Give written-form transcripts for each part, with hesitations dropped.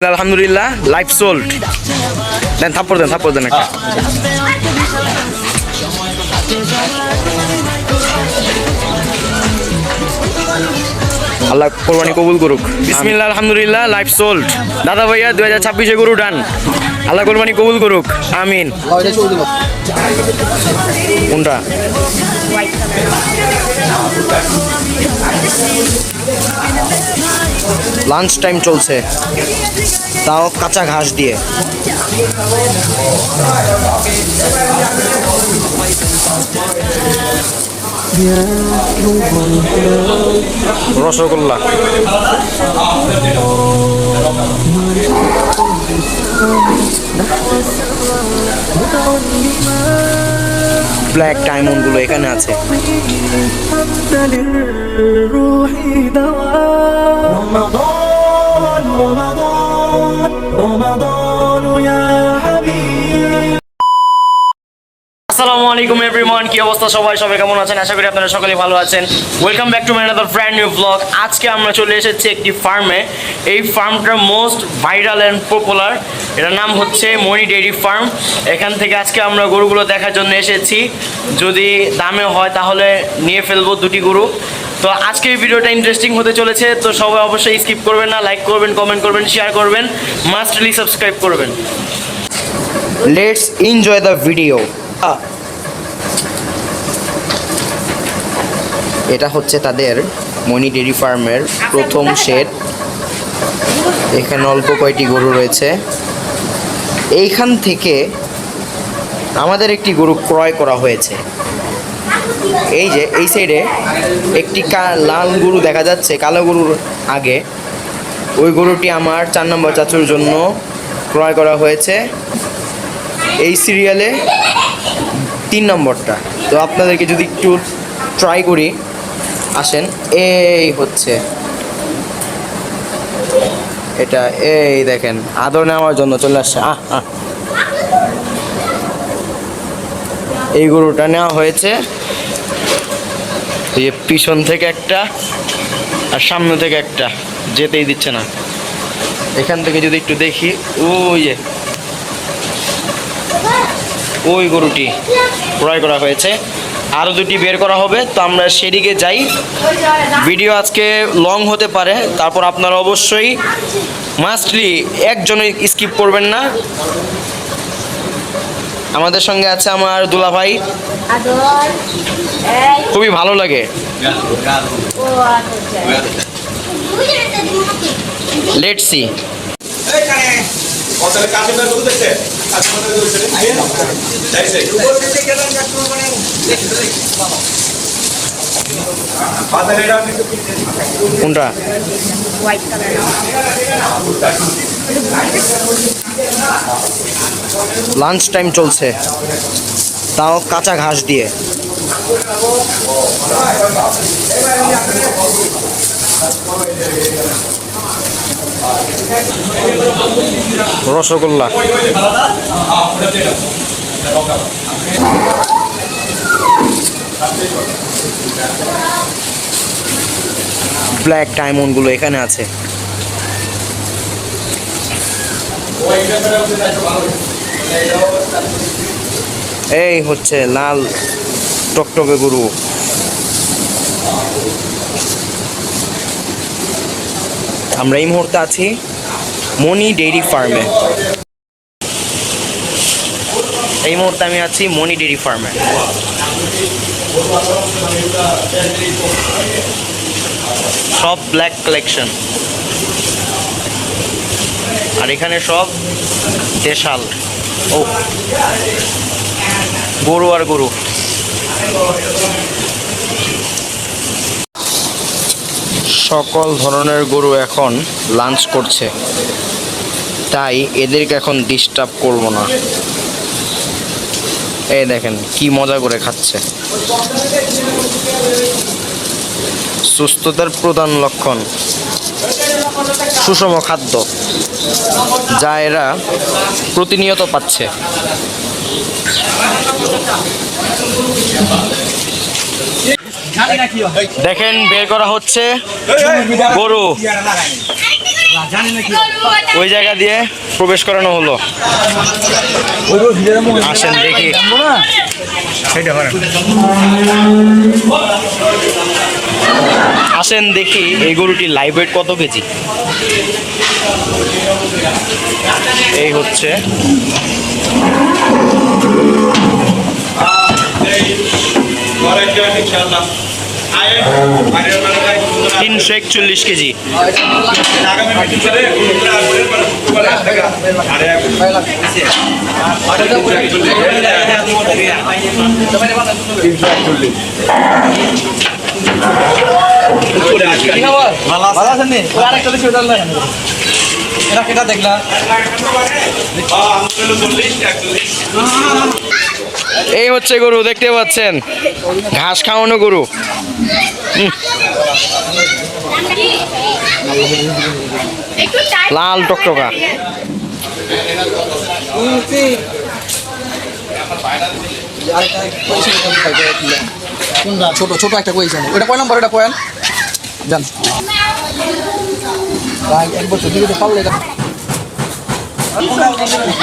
আলহামদুলিল্লাহ life sold দেন থাপ্পড় দেন একটা আল্লাহ কোরবানি কবুল করুক। বিসমিল্লাহ আলহামদুলিল্লাহ লাইফ সোল্ড দাদা ভাইয়া 2026-এ গরু ডান। আল্লাহ কোরবানি কবুল করুক, আমিন। কোনটা লাঞ্চ টাইম চলছে, তাও কাঁচা ঘাস দিয়ে। রসগোল্লা ব্ল্যাক ডায়মন্ড গুলো এখানে আছে। আসসালামু আলাইকুম এভরিওয়ান, কি অবস্থা সবাই কেমন আছেন? আশা করি আপনারা সকলে ভালো আছেন। Welcome back to my another brand new blog. আজকে আমরা চলে এসেছি একটি ফার্মে। এই ফার্মটার মোস্ট ভাইরাল অ্যান্ড পপুলার, এটার নাম হচ্ছে মনি ডেইরি ফার্ম। এখান থেকে আজকে আমরা গরুগুলো দেখার জন্য এসেছি। যদি দামে হয় তাহলে নিয়ে ফেলবো দুটি গরু। তো আজকে এই ভিডিওটা ইন্টারেস্টিং হতে চলেছে, তো সবাই অবশ্যই স্কিপ করবেন না, লাইক করবেন, কমেন্ট করবেন, শেয়ার করবেন, মাস্টলি সাবস্ক্রাইব করবেন। Let's enjoy the video. এটা হচ্ছে তাদের মনি ডেইরি ফার্মের প্রথম শেড। এখানে অল্প কয়টি গরু রয়েছে। এইখান থেকে আমাদের একটি গরু ক্রয় করা হয়েছে। এই যে এই সাইডে একটি লাল গরু দেখা যাচ্ছে, কালো গরুর আগে। ওই গরুটি আমার 4 নম্বর চাচুর জন্য ক্রয় করা হয়েছে। এই সিরিয়ালে 3 নম্বরটা। তো আপনাদেরকে যদি একটু ট্রাই করি, আসেন। এই হচ্ছে এটা, এই দেখেন আদর নেওয়ার জন্য চলে আসছে। এই গরুটা নেওয়া হয়েছে। এই পিছন থেকে একটা আর সামনে থেকে একটা, যেতেই দিচ্ছে না। এখান থেকে যদি একটু দেখি, ওই গরুটি ক্রয় করা হয়েছে। আরও দুটি বের করা হবে। তো আমরা সেদিকে যাই। ভিডিও আজকে লং হতে পারে, তারপর আপনারা অবশ্যই মাস্টলি একজনই স্কিপ করবেন না। আমাদের সঙ্গে আছে আমার দুলা ভাই, খুবই ভালো লাগে। Let's see. কোনটা লাঞ্চ টাইম চলছে, তাও কাঁচা ঘাস দিয়ে। রসগোল্লা ব্ল্যাক ডায়মন্ড গুলো এখানে আছে। এই হচ্ছে লাল টকটকে গরু। আমরা এই মুহূর্তে আছি মনি ডেইরি ফার্মে। এই মুহূর্তে আমি আছি মনি ডেইরি ফার্মে। সব ব্ল্যাক কালেকশন, আর এখানে সব দেশাল। গরু আর গরু। সকল ধরনের গরু এখন লাঞ্চ করছে, তাই এদেরকে এখন ডিস্টার্ব করব না। এই দেখেন কি মজা করে খাচ্ছে। সুস্থতার প্রধান লক্ষণ সুষম খাদ্য, যা এরা প্রতিনিয়ত পাচ্ছে। দেখেন বের করা হচ্ছে গরু। ওই জায়গা দিয়ে প্রবেশ করানো হলো। আসেন দেখি। আসেন দেখি এই গরুটির লাইভ ওয়েট কত কেজি। এই হচ্ছে 341 কেজি। এই হচ্ছে গরু, দেখতে পাচ্ছেন ঘাস খাওয়ানো গরু। লাল টকটকা। ছোট ছোট একটা কইছে ওটা কয় নাম্বার? এটা কয়েন জান এক বছর দিকে পারলে।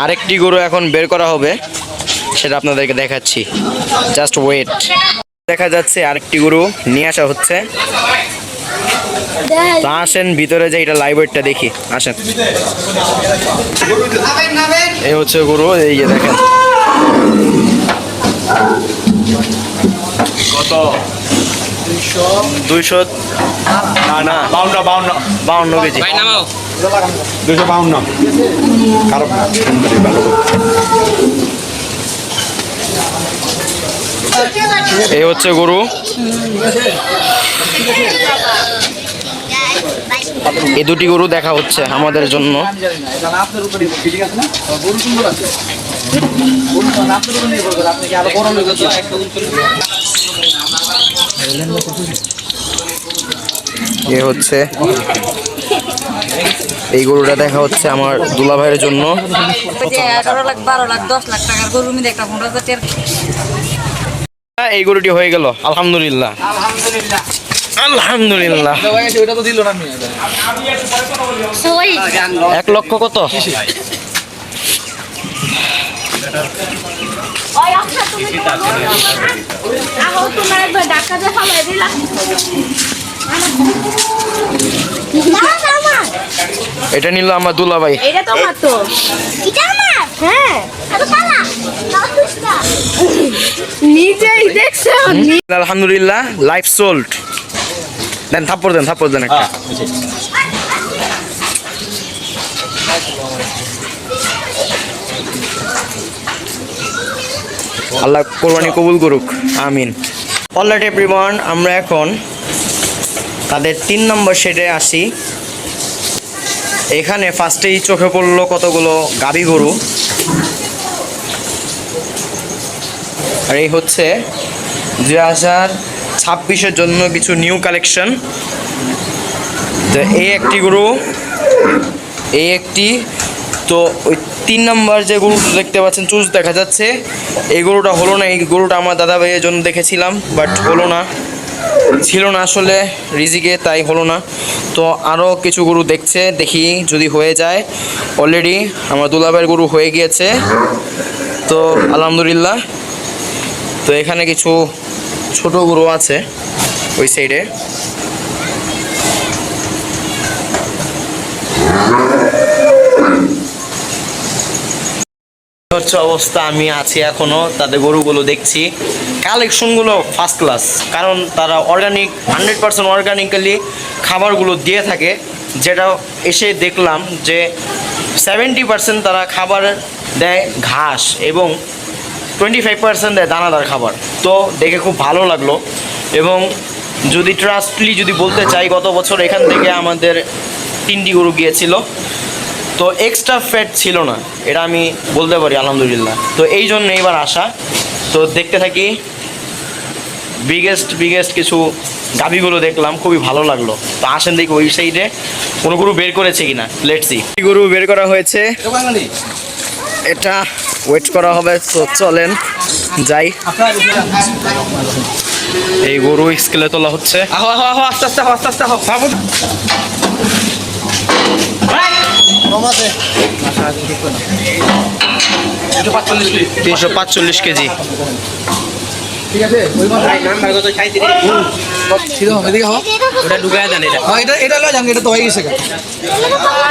আরেকটি গরু এখন বের করা হবে, সেটা আপনাদেরকে দেখাচ্ছি, জাস্ট ওয়েট। দেখা যাচ্ছে আরেকটি গরু নিয়ে আসা হচ্ছে। তো আসেন ভিতরে যে এটা লাইভ ওয়েটটা দেখি, আসেন। এই হচ্ছে গরু, এই যে দেখেন কত 200 না 52 কেজি। 252 খারাপ না। এই হচ্ছে গরু। এই দুটি গরু দেখা হচ্ছে আমাদের জন্য। এ হচ্ছে এই গরুটা দেখা হচ্ছে আমার দুলা ভাইয়ের জন্য। 11 লাখ 12 লাখ 10 লাখ টাকার গরু আমি দেখলাম 15,000 এই গরুটি হয়ে গেল, আলহামদুলিল্লাহ আলহামদুলিল্লাহ। ওটা তো দিল না। 1 লক্ষ কত? এটা নিল আমার দুলা ভাই। এটা তো মাত্র এটা আমার। হ্যাঁ এটা কালা নিজেই দেখছো। আলহামদুলিল্লাহ লাইফ সোল্ড। দেন থাপ্পড় দেন একটা। আল্লাহ কোরবানি কবুল করুক, আমিন। অলরাইট এভরিওয়ান, আমরা এখন তাদের 3 নম্বর শেডে আসি। এখানে ফার্স্টেই চোখে পড়লো কতগুলো গাভী গরু। আর এই হচ্ছে 2026-এর জন্য কিছু নিউ কালেকশন। তো এই একটি গরু, এই একটি। তো ওই 3 নম্বর যে গরুটা দেখতে পাচ্ছেন চুজ দেখা যাচ্ছে, এই গরুটা হলো না। এই গরুটা আমার দাদা ভাইয়ের জন্য দেখেছিলাম, বাট হলো না, ছিল না আসলে রিজিকে, তাই হলো না। তো আরও কিছু গরু দেখছে, দেখি যদি হয়ে যায়। অলরেডি আমার দুলাভাইয়ের গরু হয়ে গিয়েছে, তো আলহামদুলিল্লাহ। তো এখানে কিছু ছোট গরু আছে ওই সাইডে। হচ্ছে অবস্থা, আমি আছি এখনো তাদের গরুগুলো দেখছি। কালেকশনগুলো ফার্স্ট ক্লাস, কারণ তারা অর্গানিক 100% অর্গানিক্যালি খাবারগুলো দিয়ে থাকে। যেটা এসে দেখলাম যে 70% তারা খাবার দেয় ঘাস এবং 25% দেয় দানাদার খাবার। তো দেখে খুব ভালো লাগলো। এবং যদি ট্রাস্টলি যদি বলতে চাই, গত বছর এখান থেকে আমাদের 3টি গরু গিয়েছিল, তো এক্সট্রা ফ্যাট ছিল না, এটা আমি বলতে পারি আলহামদুলিল্লাহ। তো এই জন্য এবার আসা। তো দেখতে থাকি, বিগেস্ট কিছু গাভীগুলো দেখলাম, খুবই ভালো লাগলো। তো আসেন দেখি ওই সাইডে কোনো গরু বের করেছে কিনা, লেটস সি। গরু বের করা হয়েছে, এটা ওয়েট করা হবে। তো চলেন যাই। এই গরু স্কেলে তোলা হচ্ছে। আস্তে আস্তে কম আছে 345 কেজি। ঠিক আছে ওই মাছ কিরকম এদিকে হও ওটা ঢুকায় দেন এটা। হ্যাঁ এটা লয় যান এটা তো হয়ে গেছে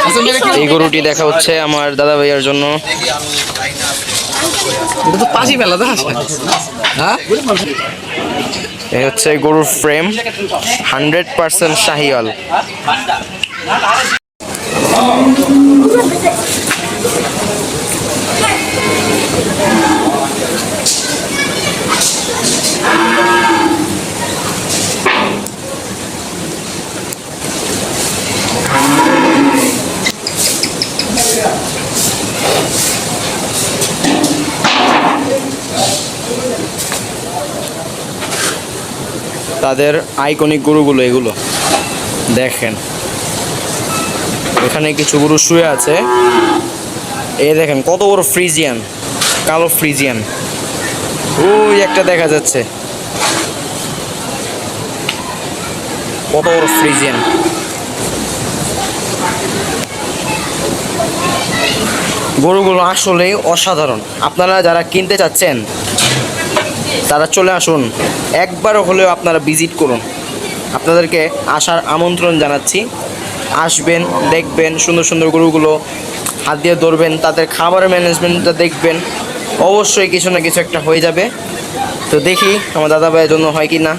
আচ্ছা মেরে কি এই গরুটি দেখা হচ্ছে আমার দাদা ভাইয়ার জন্য। এটা তো পাশি মেলা দেখা হ্যাঁ এই হচ্ছে গরুর ফ্রেম, 100% শাহিওয়াল। তাদের আইকনিক গরুগুলো এগুলো দেখেন। এখানে কিছু গরু শুয়ে আছে, এই দেখেন কত বড় ফ্রিজিয়ান, কালো ফ্রিজিয়ান। ওই একটা দেখা যাচ্ছে, কত বড় ফ্রিজিয়ান। গরুগুলো আসলেই অসাধারণ। আপনারা যারা কিনতে চাচ্ছেন তারা চলে আসুন, একবার হলেও আপনারা ভিজিট করুন। আপনাদেরকে আসার আমন্ত্রণ জানাচ্ছি। আসবেন, দেখবেন সুন্দর সুন্দর গরুগুলো, হাত দিয়ে ধরবেন, তাদের খাবারের ম্যানেজমেন্টটা দেখবেন। অবশ্যই কিছু না কিছু একটা হয়ে যাবে। তো দেখি আমার দাদা ভাইয়ের জন্য হয় কি না।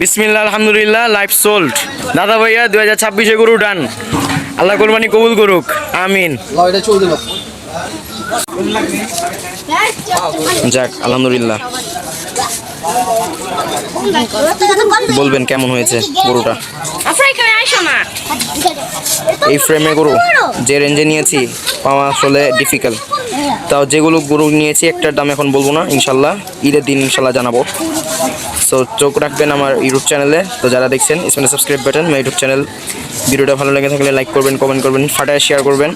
বিসমিল্লাহ, আলহামদুলিল্লাহ, লাইফ সোল্ড। দাদা ভাইয়া 2026-এ গরু ডান। আল্লাহ কোরবানি কবুল করুক, আমিন। লয় এটা চল দিলাম যাক, আলহামদুলিল্লাহ। বলবেন কেমন হয়েছে গরুটা। এই ফ্রেমে গরু যে রেঞ্জে নিয়েছি পাওয়া আসলে ডিফিকাল্ট। তাও যেগুলো গরু নিয়েছি একটার দাম এখন বলবো না, ইনশাল্লাহ ঈদের দিন ইনশাল্লাহ জানাবো। সো চোখ রাখবেন আমার ইউটিউব চ্যানেলে। তো যারা দেখছেন Ismail subscribe button my YouTube channel. ভিডিওটা ভালো লেগে থাকলে লাইক করবেন, কমেন্ট করবেন, ফাটায় শেয়ার করবেন।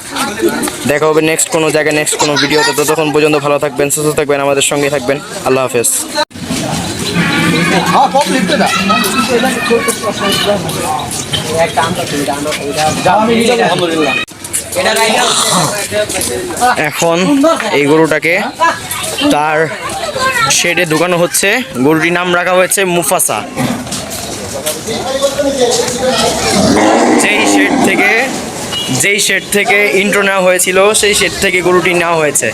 দেখা হবে নেক্সট কোনো জায়গায়, নেক্সট কোনো ভিডিওতে। ততক্ষণ পর্যন্ত ভালো থাকবেন, সুস্থ থাকবেন, আমাদের সঙ্গে থাকবেন। আল্লাহ হাফেজ। হ্যাঁ কম লিখতে দা আলহামদুলিল্লাহ এখন এই গরুটাকে তার শেডে ঢুকানো হচ্ছে। গরুটির নাম রাখা হয়েছে মুফাসা। যেই শেড থেকে ইন্ট্রো নেওয়া হয়েছিল সেই শেড থেকে গরুটি নেওয়া হয়েছে।